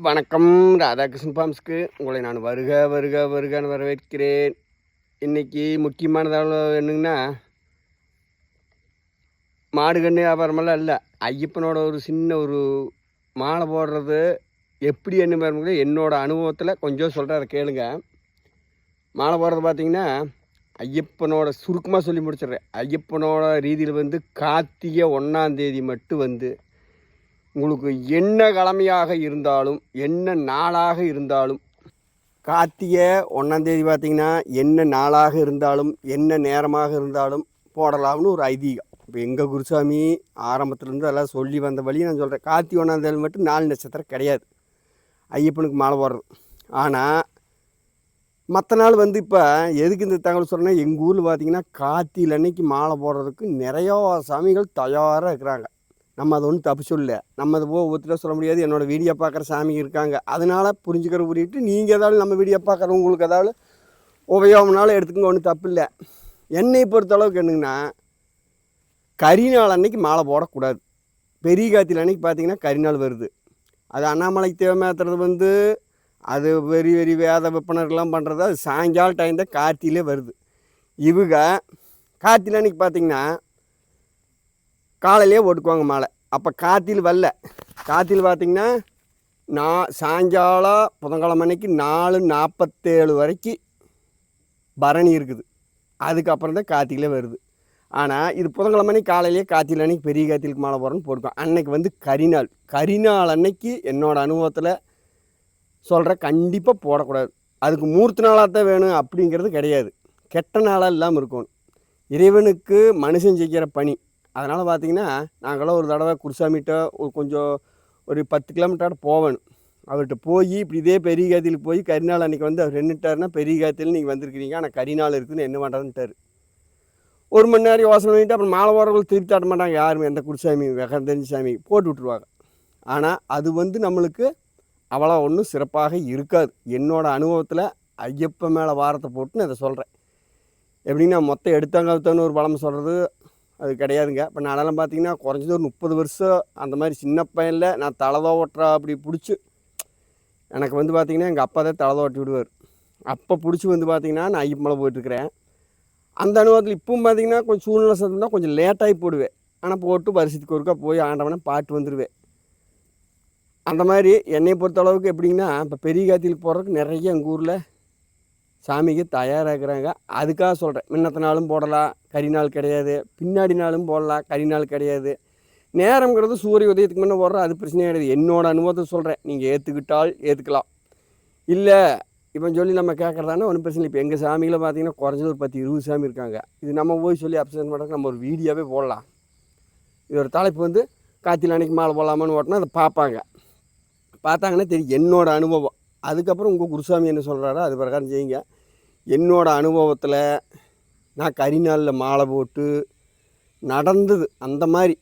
வணக்கம். ராதாகிருஷ்ணன் ஃபார்ம்ஸ்க்கு உங்களை நான் வருக வருக வருகன்னு வரவேற்கிறேன். இன்றைக்கி முக்கியமான தகவல் என்னங்கன்னா, மாடு கன்று வியாபாரமெல்லாம் இல்லை, ஐயப்பனோட ஒரு சின்ன ஒரு மாலை போடுறது எப்படி என்ன பாருங்க, என்னோடய அனுபவத்தில் கொஞ்சம் சொல்கிறேன், அதை கேளுங்க. மாலை போடுறது பார்த்திங்கன்னா, ஐயப்பனோட சுருக்கமாக சொல்லி முடிச்சிடுறேன். ஐயப்பனோட ரீதியில் வந்து கார்த்திகை 1ஆம் தேதி மட்டும் வந்து உங்களுக்கு என்ன கிழமையாக இருந்தாலும் என்ன நாளாக இருந்தாலும், கார்த்திகை 1ஆம் தேதி பார்த்திங்கன்னா என்ன நாளாக இருந்தாலும் என்ன நேரமாக இருந்தாலும் போடலாம்னு ஒரு ஐதீகம். இப்போ எங்கள் குருசாமி ஆரம்பத்துலேருந்து எல்லாம் சொல்லி வந்த வழி நான் சொல்கிறேன். கார்த்திகை 1ஆம் தேதி மட்டும் 4 நட்சத்திரம் கிடையாது ஐயப்பனுக்கு மாலை போடுறது. ஆனால் மற்ற நாள் வந்து இப்போ எதுக்கு இந்த தகவல் சொல்கிறேன்னா, எங்கள் ஊரில் பார்த்திங்கன்னா கார்த்திகை அன்னைக்கு மாலை போடுறதுக்கு நிறையா சாமிகள் தயாராக இருக்கிறாங்க. நம்ம அதை ஒன்றும் தப்பு சொல்லலை, நம்ம அதை ஒவ்வொருத்தரும் சொல்ல முடியாது. என்னோடய வீடியோ பார்க்குற சாமி இருக்காங்க, அதனால் புரிஞ்சுக்கிற புரியிட்டு நீங்கள் ஏதாவது நம்ம வீடியோ பார்க்குறவங்களுக்கு ஏதாவது உபயோகம்னாலும் எடுத்துக்கோங்க, ஒன்றும் தப்பு இல்லை. என்னை பொறுத்தளவுக்கு என்னங்கன்னா, கரிநாள் அன்னைக்கு மாலை போடக்கூடாது. பெரிய கார்த்திகை அன்னைக்கு பார்த்திங்கன்னா கரிநாள் வருது. அது அண்ணாமலைக்கு தேவைமாத்துறது வந்து அது வெறி வேத விற்பனர்கள்லாம் பண்ணுறது அது சாயங்கால டைம் தான் கார்த்திகிலே வருது. இவங்க கார்த்திகை அன்னைக்கு பார்த்திங்கன்னா காலையிலே ஓட்டுக்குவாங்க மாலை. அப்போ கார்த்திகை வரல, கார்த்திகை பார்த்திங்கன்னா சாயங்காலம் புதன்கிழமை அன்னைக்கு 4:47 வரைக்கும் பரணி இருக்குது. அதுக்கப்புறம் தான் கார்த்திகைலே வருது. ஆனால் இது புதன்கிழமை அன்னைக்கு காலையிலேயே கார்த்திகை அன்னைக்கு பெரிய கார்த்திகைக்கு மாலை போடுறோன்னு போட்டுக்கோம். அன்னைக்கு வந்து கரிநாள். கரிநாள் அன்னைக்கு என்னோடய அனுபவத்தில் சொல்கிற கண்டிப்பாக போடக்கூடாது. அதுக்கு மூர்த்த நாளாக தான் வேணும் அப்படிங்கிறது கிடையாது. கெட்ட நாளாக இல்லாமல் இருக்கணும். இறைவனுக்கு மனுஷன் செய்கிற பணி. அதனால் பார்த்திங்கன்னா நாங்களாம் ஒரு தடவை குருசாமிகிட்ட ஒரு 10 கிலோமீட்டர் போவேணும். அவர்கிட்ட போய் இப்படி இதே பெரிய கார்த்திகைக்கு போய் கரிநாள் அன்றைக்கி வந்து அவர் நின்றுட்டாருன்னா, பெரிய கார்த்திகையில் நீங்கள் வந்திருக்கிறீங்க ஆனால் கரிநாள் இருக்குதுன்னு என்ன பண்ணுறதுன்ட்டார். 1 மணி நேரம் யோசனை பண்ணிவிட்டு அப்புறம் மாலை போடுறவங்களுக்கு திருப்பி தட்ட மாட்டாங்க யாருமே. எந்த குருசாமி வெகம் தெரிஞ்ச சாமி போட்டு விட்ருவாங்க. ஆனால் அது வந்து நம்மளுக்கு அவ்வளோ ஒன்றும் சிறப்பாக இருக்காது. என்னோடய அனுபவத்தில் ஐயப்பன் மேலே வாரத்தை போட்டுன்னு அதை சொல்கிறேன். எப்படின்னா மொத்தம் எடுத்தாங்கன்னு ஒரு பழம் சொல்கிறது அது கிடையாதுங்க. இப்போ நானெல்லாம் பார்த்திங்கன்னா குறைஞ்சது ஒரு 30 வருஷம் அந்த மாதிரி சின்ன பையனில் நான் தலதோ ஓட்டுறா அப்படி பிடிச்சி, எனக்கு வந்து பார்த்திங்கன்னா எங்கள் அப்பா தான் தலதோ ஓட்டி விடுவார். அப்போ பிடிச்சி வந்து பார்த்திங்கன்னா நான் ஐயப்பன் மலை போயிட்டுருக்கிறேன். அந்த அனுபவத்தில் இப்பவும் பார்த்திங்கன்னா கொஞ்சம் சூழ்நிலை சத்தம்னா கொஞ்சம் லேட்டாகி போடுவேன். ஆனால் போட்டு வருஷத்துக்கு ஒருக்கா போய் ஆண்டவனை பாட்டு வந்துடுவேன். அந்த மாதிரி என்னை பொறுத்தளவுக்கு எப்படிங்கன்னா, இப்போ பெரிய கார்த்திகைக்கு போடுறதுக்கு நிறைய எங்கள் ஊரில் சாமிக்கு தயாராகிறாங்க. அதுக்காக சொல்கிறேன். முன்னத்த நாளும் போடலாம், கரிநாள் கிடையாது. பின்னாடி நாளும் போடலாம், கரிநாள் கிடையாது. நேரங்கிறது சூரிய உதயத்துக்கு முன்னே போடுறோம், அது பிரச்சனையே கிடையாது. என்னோடய அனுபவத்தை சொல்கிறேன். நீங்கள் ஏற்றுக்கிட்டால் ஏற்றுக்கலாம், இல்லை இப்போ சொல்லி நம்ம கேட்குறதானே ஒன்றும் பிரச்சனை இல்லை. இப்போ எங்கள் சாமியில் பார்த்திங்கன்னா குறைஞ்சது ஒரு 10-20 சாமி இருக்காங்க. இது நம்ம போய் சொல்லி அப்சன் பண்ணுறதுக்கு நம்ம ஒரு வீடியோவே போடலாம். இது ஒரு தலைப்பு வந்து கார்த்திகை அன்னைக்கு மாலை போடலாமான்னு ஓட்டினா அதை பார்ப்பாங்க. பார்த்தாங்கன்னா தெரியும் என்னோடய அனுபவம். அதுக்கப்புறம் உங்கள் குருசாமி என்ன சொல்கிறாரோ அது பிரகாரம் செய்யுங்க. என்னோடய அனுபவத்தில் நான் கரிநாளில் மாலை போட்டு நடந்தது அந்த மாதிரி.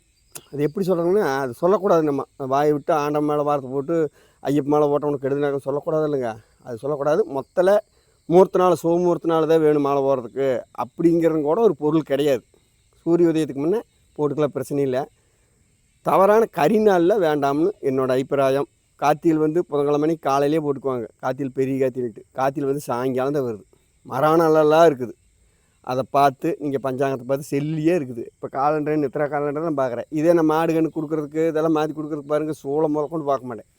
அது எப்படி சொல்கிறாங்கன்னா, அது சொல்லக்கூடாது. நம்ம வாயை விட்டு ஆண்டம் மேலே வார்த்தை போட்டு ஐயப்ப மாலை போட்டவனுக்கு கெடுதுனாக்க சொல்லக்கூடாது இல்லைங்க. அது சொல்லக்கூடாது. மொத்தத்தில் முகூர்த்த நாள் சோமுகூர்த்த நாள் தான் வேணும் மாலை போடுறதுக்கு அப்படிங்கிறது கூட ஒரு பொருள் கிடையாது. சூரிய உதயத்துக்கு முன்னே போட்டுக்கலாம், பிரச்சனை இல்லை. தவறான கரிநாளில் வேண்டாம்னு என்னோடய அபிப்பிராயம். கார்த்திகை வந்து புதன்கிழமை மணிக்கு காலையிலே போட்டுக்குவாங்க. கார்த்திகை பெரிய கார்த்திகைட்டு கார்த்திகை வந்து சாயங்காலம் தான் வருது. மராநாளெல்லாம் இருக்குது. அதை பார்த்து நீங்கள் பஞ்சாங்கத்தை பார்த்து செல்லியே இருக்குது. இப்போ காலண்டர் நித்திரா காலண்டர் நான் பார்க்குறேன். இதே நான் மாடு கன்று கொடுக்குறதுக்கு இதெல்லாம் மாற்றி கொடுக்குறதுக்கு பாருங்கள், சோளம் முதல் கொண்டு பார்க்க மாட்டேன்.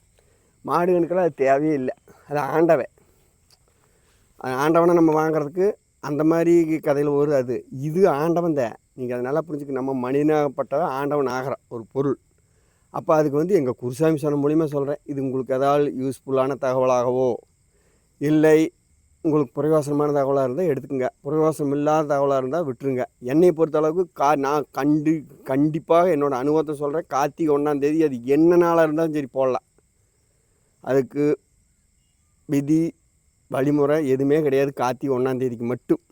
மாடு கணுக்கெல்லாம் அது தேவையே இல்லை. அது ஆண்டவன். ஆண்டவனை நம்ம வாங்குறதுக்கு அந்த மாதிரி கதையில் ஒரு அது இது ஆண்டவன் தான். நீங்கள் அதை நல்லா புரிஞ்சுக்க. நம்ம மனிதனாகப்பட்டவன் ஆண்டவன் ஆகிற ஒரு பொருள். அப்போ அதுக்கு வந்து எங்கள் குருசாமி சொன்ன மூலிமா சொல்கிறேன். இது உங்களுக்கு ஏதாவது யூஸ்ஃபுல்லான தகவலாகவோ இல்லை உங்களுக்கு பிரயோசனமான தகவலாக இருந்தால் எடுத்துக்கோங்க, பிரயோசனம் இல்லாத தகவலாக இருந்தால் விட்டுருங்க. என்னை பொறுத்தளவுக்கு நான் கண்டிப்பாக என்னோடய அனுபவத்தை சொல்கிறேன். கார்த்திகை 1ஆம் தேதி அது என்ன நாளாக இருந்தாலும் சரி போடலாம். அதுக்கு விதி வழிமுறை எதுவுமே கிடையாது. கார்த்திகை 1ஆம் தேதிக்கு மட்டும்.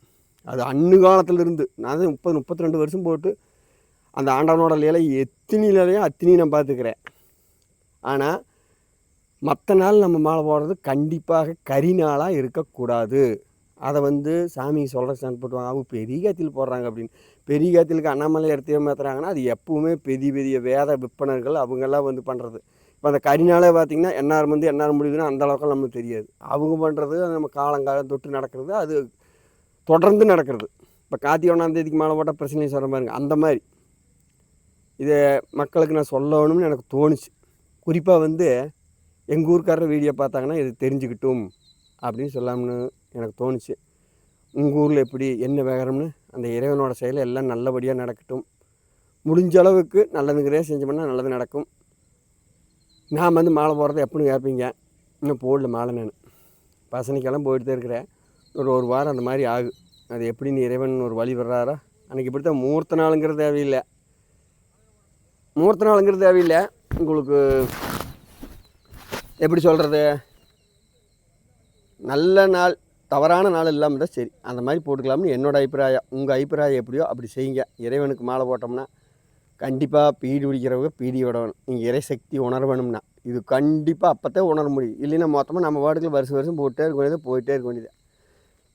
அது அன்னு காலத்திலிருந்து நான் தான் 30-32 வருஷம் போட்டு அந்த ஆண்டவனோட லீலை எத்தனை லீலையும் அத்தனையும் நான் பார்த்துக்கிறேன். ஆனால் மற்ற நாள் நம்ம மாலை போடுறது கண்டிப்பாக கரிநாளாக இருக்கக்கூடாது. அதை வந்து சாமி சொல்கிற ஸ்டாண்ட் போட்டுவாங்க. அவங்க பெரிய கார்த்திகையில் போடுறாங்க அப்படின்னு. பெரிய கார்த்திகைக்கு அண்ணாமலை இடத்தையே மாற்றுறாங்கன்னா அது எப்பவுமே பெரிய வேத விற்பனர்கள் அவங்கெல்லாம் வந்து பண்ணுறது. இப்போ அந்த கரிநாளே பார்த்திங்கன்னா எந்நேரம் வந்து எந்நேரம் முடியுதுன்னா அந்த அளவுக்கு நமக்கு தெரியாது. அவங்க பண்ணுறது நம்ம காலங்காலம் தொட்டு நடக்கிறது, அது தொடர்ந்து நடக்கிறது. இப்போ கார்த்திகை 1ஆம் தேதிக்கு மேலே போட்டால் பிரச்சனை சொல்கிற மாதிரிங்க, அந்த மாதிரி இதை மக்களுக்கு நான் சொல்லணும்னு எனக்கு தோணுச்சு. குறிப்பாக வந்து எங்கள் ஊருக்காரர் வீடியோ பார்த்தாங்கன்னா இது தெரிஞ்சுக்கிட்டும் அப்படின்னு சொல்லாம்னு எனக்கு தோணுச்சு. உங்கள் ஊரில் எப்படி என்ன வேகரம்னு அந்த இறைவனோட செயலை எல்லாம் நல்லபடியாக நடக்கட்டும். முடிஞ்ச அளவுக்கு நல்லதுங்கிறே செஞ்சோம்னா நல்லது நடக்கும். நான் வந்து மாலை போடுறது எப்படின்னு கேட்பீங்க. இன்னும் போடல மாலை. நான் பசனிக்கெல்லாம் போயிட்டு தான் இருக்கிறேன். ஒரு வாரம் அந்த மாதிரி ஆகும். அது எப்படின்னு இறைவன் ஒரு வழி வர்றாரா. அன்றைக்கி இப்படி தான் முகூர்த்த நாளுங்கிறது தேவையில்லை. உங்களுக்கு எப்படி சொல்கிறது, நல்ல நாள் தவறான நாள் இல்லாமல் தான் சரி அந்த மாதிரி போட்டுக்கலாம்னு என்னோடய அபிப்பிராயம். உங்கள் அபிப்பிராயம் எப்படியோ அப்படி செய்யுங்க. இறைவனுக்கு மாலை போட்டோம்னா கண்டிப்பாக பீடி பிடிக்கிறவங்க பீடி விடணும். நீங்கள் இறைசக்தி உணரணும்னா இது கண்டிப்பாக அப்போத்தான் உணர முடியும். இல்லைன்னா மொத்தமாக நம்ம வாட்டுக்கு வருஷம் போயிட்டே இருக்க வேண்டியது, போயிட்டே இருக்க வேண்டியது.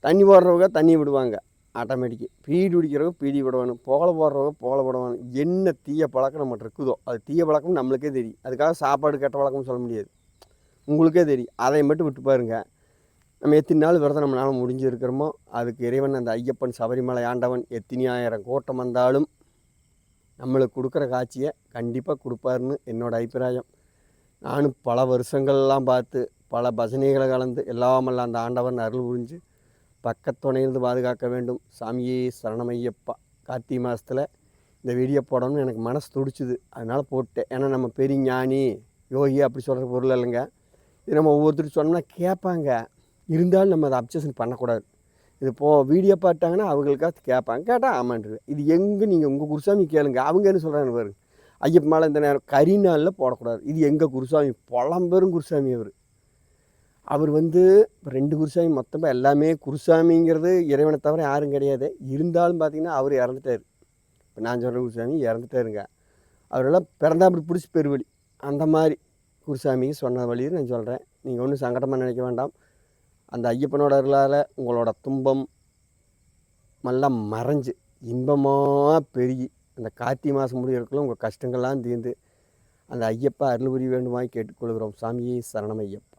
தண்ணி போடுறவங்க தண்ணி விடுவாங்க ஆட்டோமேட்டிக்கு. பீடி பிடிக்கிறவங்க பீடி விடணும். புகழை போடுறவங்க புகழை விடணும். என்ன தீய பழக்கம் நம்மகிட்ட இருக்குதோ அது தீய பழக்கம் நம்மளுக்கே தெரியும். அதுக்காக சாப்பாடு கெட்ட பழக்கம்னு சொல்ல முடியாது. உங்களுக்கே தெரியும். அதை மட்டும் விட்டு பாருங்க. நம்ம எத்தனை நாள் விரதம் நம்மளால் முடிஞ்சு இருக்கிறோமோ அதுக்கு இறைவன் அந்த ஐயப்பன் சபரிமலை ஆண்டவன் எத்தனை ஆயிரம் கூட்டம் வந்தாலும் நம்மளுக்கு கொடுக்குற காட்சியை கண்டிப்பாக கொடுப்பாருன்னு என்னோடய அபிப்பிராயம். நானும் பல வருஷங்கள்லாம் பார்த்து பல பஜனைகளை கலந்து எல்லாமெல்லாம் அந்த ஆண்டவன் அருள் புரிஞ்சு பக்கத்துணையிலிருந்து பாதுகாக்க வேண்டும். சாமியே சரணமையப்பா. கார்த்திகை மாதத்தில் இந்த வீடியோ போடணும்னு எனக்கு மனசு துடிச்சுது, அதனால் போட்டேன். ஏன்னா நம்ம பெரிய ஞானி யோகி அப்படி சொல்கிற பொருள் இல்லைங்க. இது நம்ம ஒவ்வொருத்தருக்கு சொன்னோம்னா கேட்பாங்க. இருந்தாலும் நம்ம அதை அப்சஷன் பண்ணக்கூடாது. இது வீடியோ பார்த்தாங்கன்னா அவங்களுக்காக கேட்பாங்க. கேட்டால் ஆமான்றது. இது எங்கே நீங்கள் உங்கள் குருசாமி கேளுங்க. அவங்க என்ன சொல்கிறாங்க பாருங்க. ஐயப்ப மாலை இந்த நேரம் கரிநாளில் போடக்கூடாது. இது எங்கள் குருசாமி, பழம்பெரும் குருசாமி. அவர் வந்து 2 குருசாமி மொத்தமாக எல்லாமே குருசாமிங்கிறது இறைவனை தவிர யாரும் கிடையாது. இருந்தாலும் பார்த்திங்கன்னா அவர் இறந்துட்டார். இப்போ நான் சொல்கிற குருசாமி இறந்துட்டாருங்க. அவரெல்லாம் பிறந்தா அப்படி பிடிச்சி பெருவழி அந்த மாதிரி குருசாமிக்கு சொன்ன வழியை நான் சொல்கிறேன். நீங்கள் ஒன்றும் சங்கடமாக நினைக்க வேண்டாம். அந்த ஐயப்பனோட அருளால் உங்களோட துன்பம் எல்லாம் மறைஞ்சு இன்பமாக பெருகி அந்த கார்த்திகை மாதம் முடிகிறதுக்குள்ள உங்கள் கஷ்டங்கள்லாம் தீர்ந்து அந்த ஐயப்பா அருள் புரிய வேண்டுமாய் கேட்டுக்கொள்கிறோம். சாமியே சரணம் ஐயப்பா.